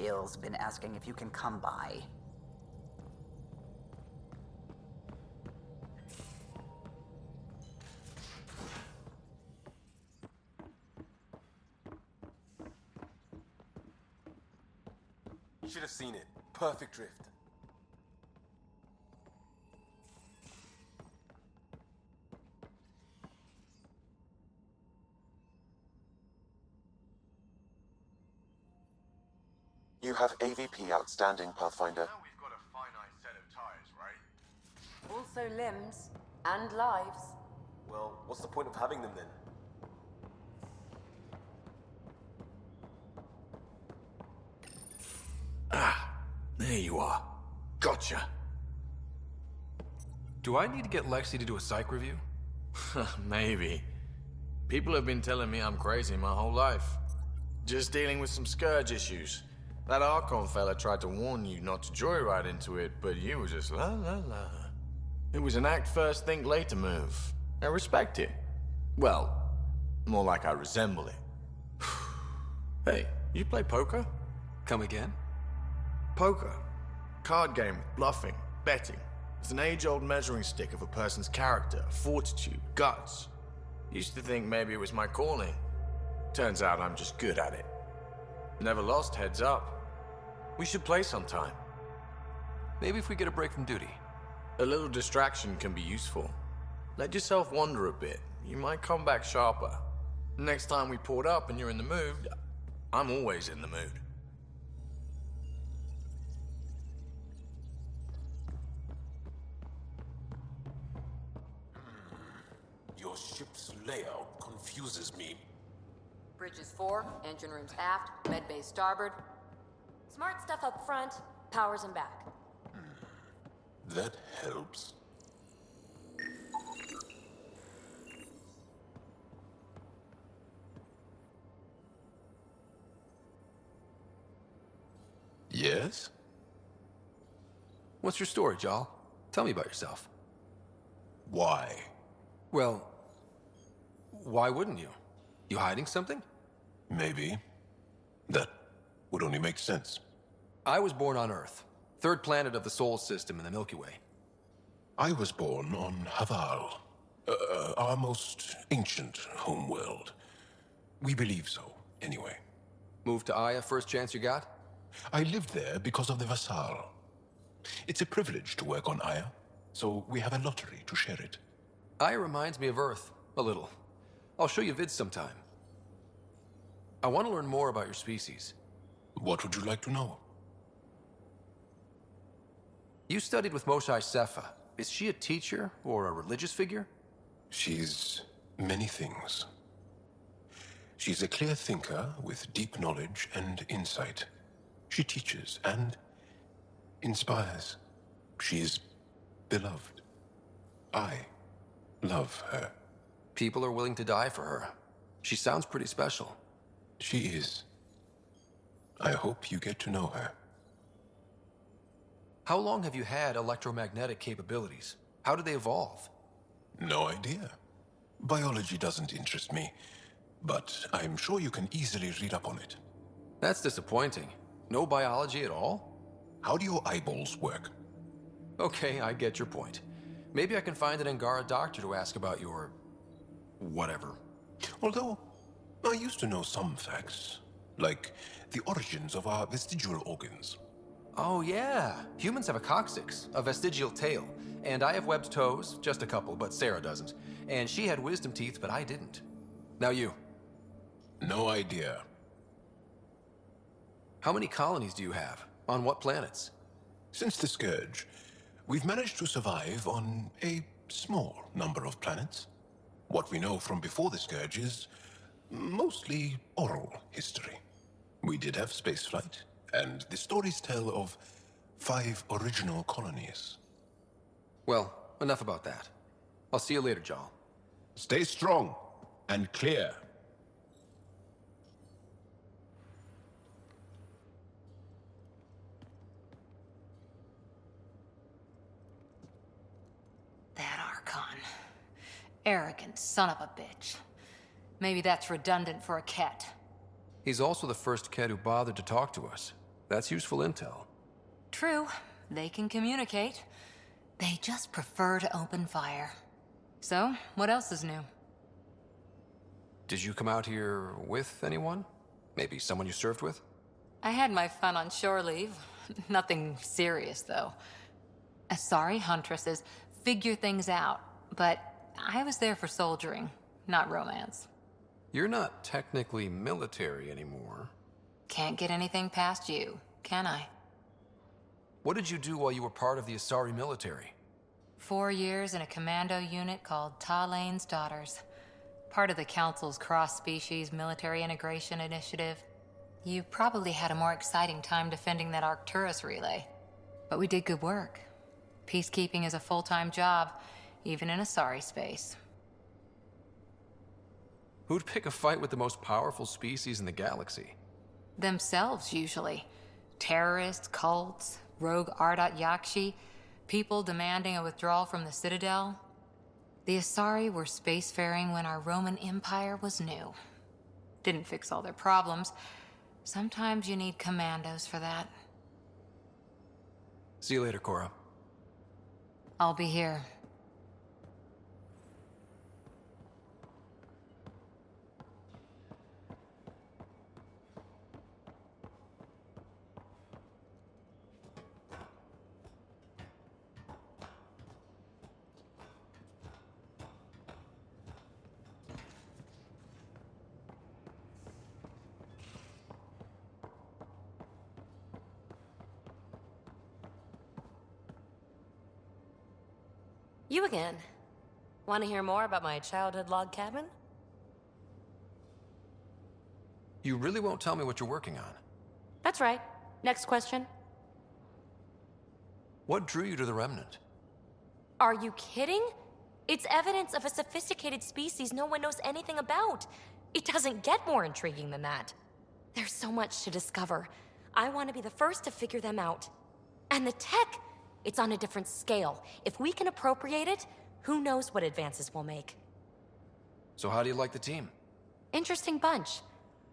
Gale's been asking if you can come by. Should have seen it. Perfect drift. You have AVP outstanding, Pathfinder. Now we've got a finite set of tires, right? Also limbs and lives. Well, what's the point of having them then? There you are. Gotcha. Do I need to get Lexi to do a psych review? Maybe. People have been telling me I'm crazy my whole life. Just dealing with some scourge issues. That Archon fella tried to warn you not to joyride into it, but you were just la la la. It was an act first, think later move. I respect it. Well, more like I resemble it. Hey, you play poker? Come again? Poker. Card game with bluffing, betting. It's an age-old measuring stick of a person's character, fortitude, guts. Used to think maybe it was my calling. Turns out I'm just good at it. Never lost heads up. We should play sometime. Maybe if we get a break from duty. A little distraction can be useful. Let yourself wander a bit. You might come back sharper. Next time we port up and you're in the mood, I'm always in the mood. Your ship's layout confuses me. Bridges fore, engine rooms aft, med bay starboard. Smart stuff up front, powers them back. That helps. Yes? What's your story, Jal? Tell me about yourself. Why? Well, why wouldn't you? You hiding something? Maybe. That would only make sense. I was born on Earth, third planet of the Sol system in the Milky Way. I was born on Haval, our most ancient homeworld. We believe so, anyway. Moved to Aya first chance you got? I lived there because of the Vassal. It's a privilege to work on Aya, so we have a lottery to share it. Aya reminds me of Earth, a little. I'll show you vids sometime. I want to learn more about your species. What would you like to know? You studied with Moshae Sepha. Is she a teacher or a religious figure? She's many things. She's a clear thinker with deep knowledge and insight. She teaches and inspires. She's beloved. I love her. People are willing to die for her. She sounds pretty special. She is. I hope you get to know her. How long have you had electromagnetic capabilities? How did they evolve? No idea. Biology doesn't interest me, but I'm sure you can easily read up on it. That's disappointing. No biology at all? How do your eyeballs work? Okay, I get your point. Maybe I can find an Angara doctor to ask about your... whatever. Although, I used to know some facts, like the origins of our vestigial organs. Oh yeah, humans have a coccyx, a vestigial tail, and I have webbed toes, just a couple, but Sarah doesn't. And she had wisdom teeth, but I didn't. Now you. No idea. How many colonies do you have? On what planets? Since the Scourge, we've managed to survive on a small number of planets. What we know from before the Scourge is mostly oral history. We did have spaceflight, and the stories tell of 5 original colonies. Well, enough about that. I'll see you later, Jal. Stay strong and clear. That Archon. Arrogant son of a bitch. Maybe that's redundant for a Ket. He's also the first kid who bothered to talk to us. That's useful intel. True, they can communicate. They just prefer to open fire. So, what else is new? Did you come out here with anyone? Maybe someone you served with? I had my fun on shore leave. Nothing serious, though. Asari huntresses figure things out, but I was there for soldiering, not romance. You're not technically military anymore. Can't get anything past you, can I? What did you do while you were part of the Asari military? 4 years in a commando unit called Talane's Daughters. Part of the Council's cross-species military integration initiative. You probably had a more exciting time defending that Arcturus relay. But we did good work. Peacekeeping is a full-time job, even in Asari space. Who'd pick a fight with the most powerful species in the galaxy? Themselves, usually. Terrorists, cults, rogue Ardat Yakshi, people demanding a withdrawal from the Citadel. The Asari were spacefaring when our Roman Empire was new. Didn't fix all their problems. Sometimes you need commandos for that. See you later, Cora. I'll be here. You again. Want to hear more about my childhood log cabin? You really won't tell me what you're working on? That's right. Next question. What drew you to the Remnant? Are you kidding? It's evidence of a sophisticated species no one knows anything about. It doesn't get more intriguing than that. There's so much to discover. I want to be the first to figure them out. And the tech, it's on a different scale. If we can appropriate it, who knows what advances we'll make. So how do you like the team? Interesting bunch.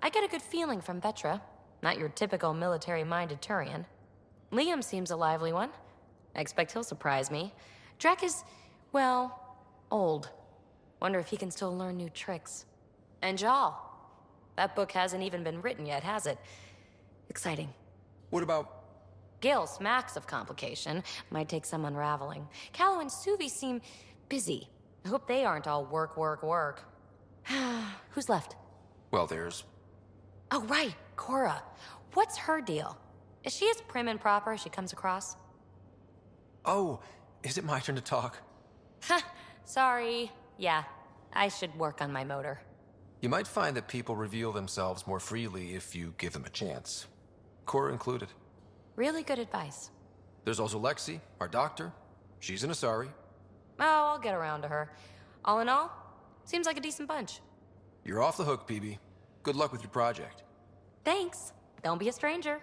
I get a good feeling from Vetra. Not your typical military-minded Turian. Liam seems a lively one. I expect he'll surprise me. Drek is, well, old. Wonder if he can still learn new tricks. And Jal. That book hasn't even been written yet, has it? Exciting. What about... Gil smacks of complication. Might take some unraveling. Callow and Suvi seem busy. I hope they aren't all work, work, work. Who's left? Well, there's... Oh, right, Cora. What's her deal? Is she as prim and proper as she comes across? Oh, is it my turn to talk? Ha, sorry. Yeah, I should work on my motor. You might find that people reveal themselves more freely if you give them a chance. Cora included. Really good advice. There's also Lexi, our doctor. She's an Asari. Oh, I'll get around to her. All in all, seems like a decent bunch. You're off the hook, PB. Good luck with your project. Thanks. Don't be a stranger.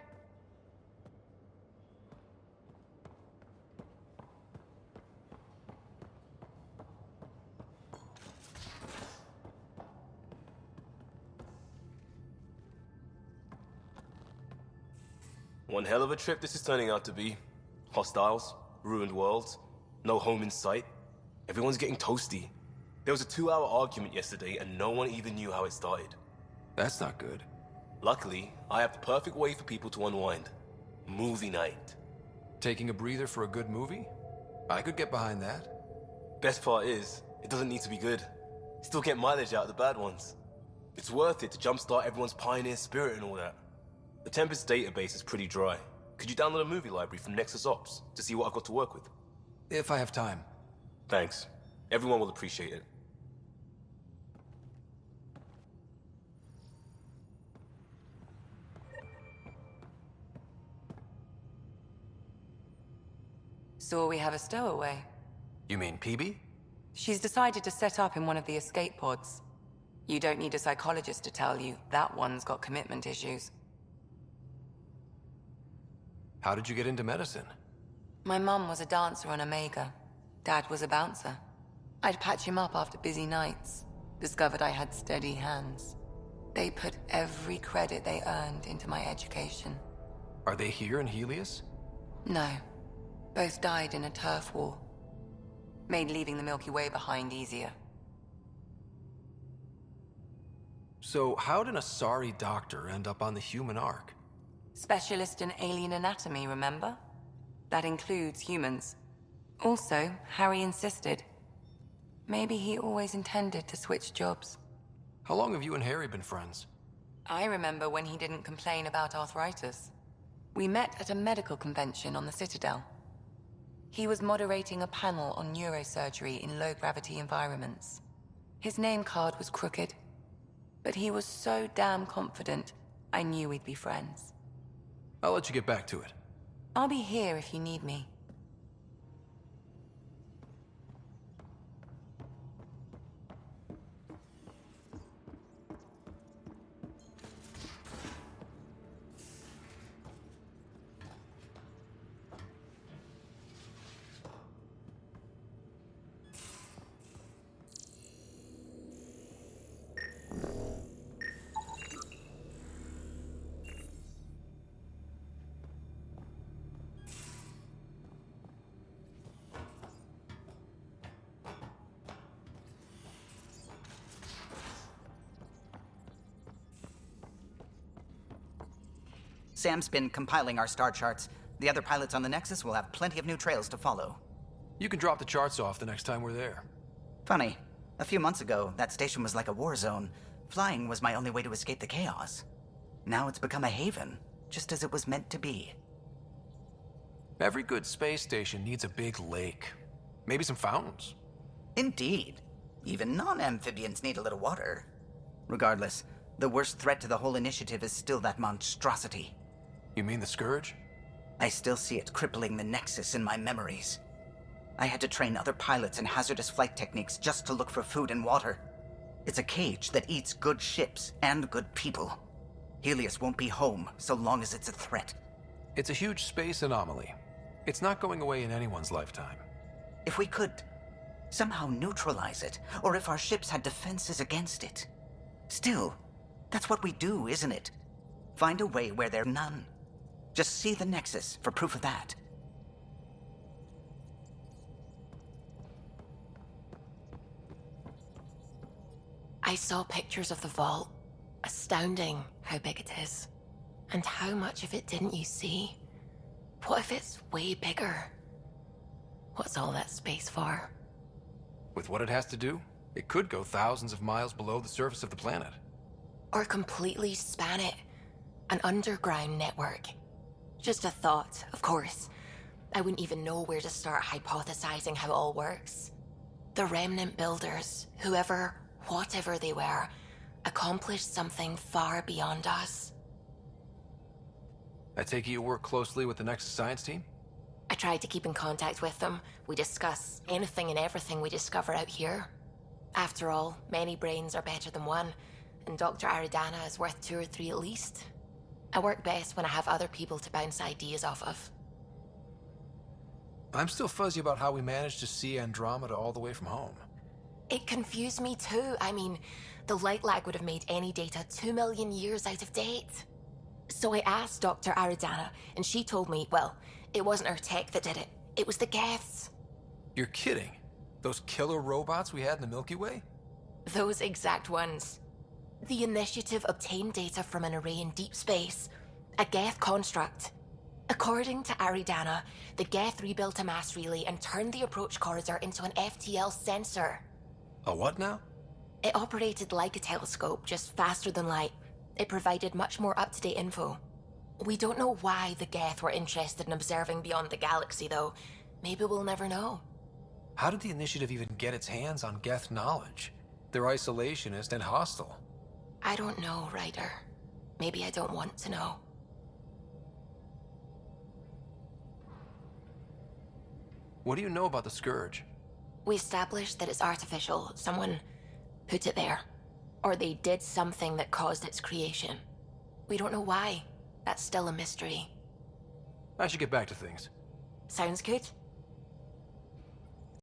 One hell of a trip this is turning out to be. Hostiles, ruined worlds, no home in sight. Everyone's getting toasty. There was a 2-hour argument yesterday and no one even knew how it started. That's not good. Luckily, I have the perfect way for people to unwind. Movie night. Taking a breather for a good movie? I could get behind that. Best part is, it doesn't need to be good. Still get mileage out of the bad ones. It's worth it to jumpstart everyone's pioneer spirit and all that. The Tempest database is pretty dry. Could you download a movie library from Nexus Ops to see what I've got to work with? If I have time. Thanks. Everyone will appreciate it. So we have a stowaway. You mean PB? She's decided to set up in one of the escape pods. You don't need a psychologist to tell you that one's got commitment issues. How did you get into medicine? My mum was a dancer on Omega. Dad was a bouncer. I'd patch him up after busy nights. Discovered I had steady hands. They put every credit they earned into my education. Are they here in Helios? No. Both died in a turf war. Made leaving the Milky Way behind easier. So how did a sorry doctor end up on the human ark? Specialist in alien anatomy, remember? That includes humans. Also, Harry insisted. Maybe he always intended to switch jobs. How long have you and Harry been friends? I remember when he didn't complain about arthritis. We met at a medical convention on the Citadel. He was moderating a panel on neurosurgery in low-gravity environments. His name card was crooked, but he was so damn confident, I knew we'd be friends. I'll let you get back to it. I'll be here if you need me. Sam's been compiling our star charts. The other pilots on the Nexus will have plenty of new trails to follow. You can drop the charts off the next time we're there. Funny, a few months ago, that station was like a war zone. Flying was my only way to escape the chaos. Now it's become a haven, just as it was meant to be. Every good space station needs a big lake. Maybe some fountains. Indeed. Even non-amphibians need a little water. Regardless, the worst threat to the whole initiative is still that monstrosity. You mean the Scourge? I still see it crippling the Nexus in my memories. I had to train other pilots in hazardous flight techniques just to look for food and water. It's a cage that eats good ships and good people. Helios won't be home so long as it's a threat. It's a huge space anomaly. It's not going away in anyone's lifetime. If we could somehow neutralize it, or if our ships had defenses against it. Still, that's what we do, isn't it? Find a way where there are none. Just see the Nexus for proof of that. I saw pictures of the vault. Astounding how big it is. And how much of it didn't you see? What if it's way bigger? What's all that space for? With what it has to do, it could go thousands of miles below the surface of the planet. Or completely span it. An underground network. Just a thought, of course. I wouldn't even know where to start hypothesizing how it all works. The remnant builders, whoever, whatever they were, accomplished something far beyond us. I take it you work closely with the Nexus science team? I tried to keep in contact with them. We discuss anything and everything we discover out here. After all, many brains are better than one, and Dr. Aridana is worth 2 or 3 at least. I work best when I have other people to bounce ideas off of. I'm still fuzzy about how we managed to see Andromeda all the way from home. It confused me too. I mean, the light lag would have made any data 2 million years out of date. So I asked Dr. Aridana, and she told me, well, it wasn't her tech that did it. It was the Geths. You're kidding? Those killer robots we had in the Milky Way? Those exact ones. The initiative obtained data from an array in deep space, a Geth construct. According to Aridana, the Geth rebuilt a mass relay and turned the approach corridor into an FTL sensor. A what now? It operated like a telescope, just faster than light. It provided much more up-to-date info. We don't know why the Geth were interested in observing beyond the galaxy, though. Maybe we'll never know. How did the initiative even get its hands on Geth knowledge? They're isolationist and hostile. I don't know, Ryder. Maybe I don't want to know. What do you know about the Scourge? We established that it's artificial. Someone put it there. Or they did something that caused its creation. We don't know why. That's still a mystery. I should get back to things. Sounds good.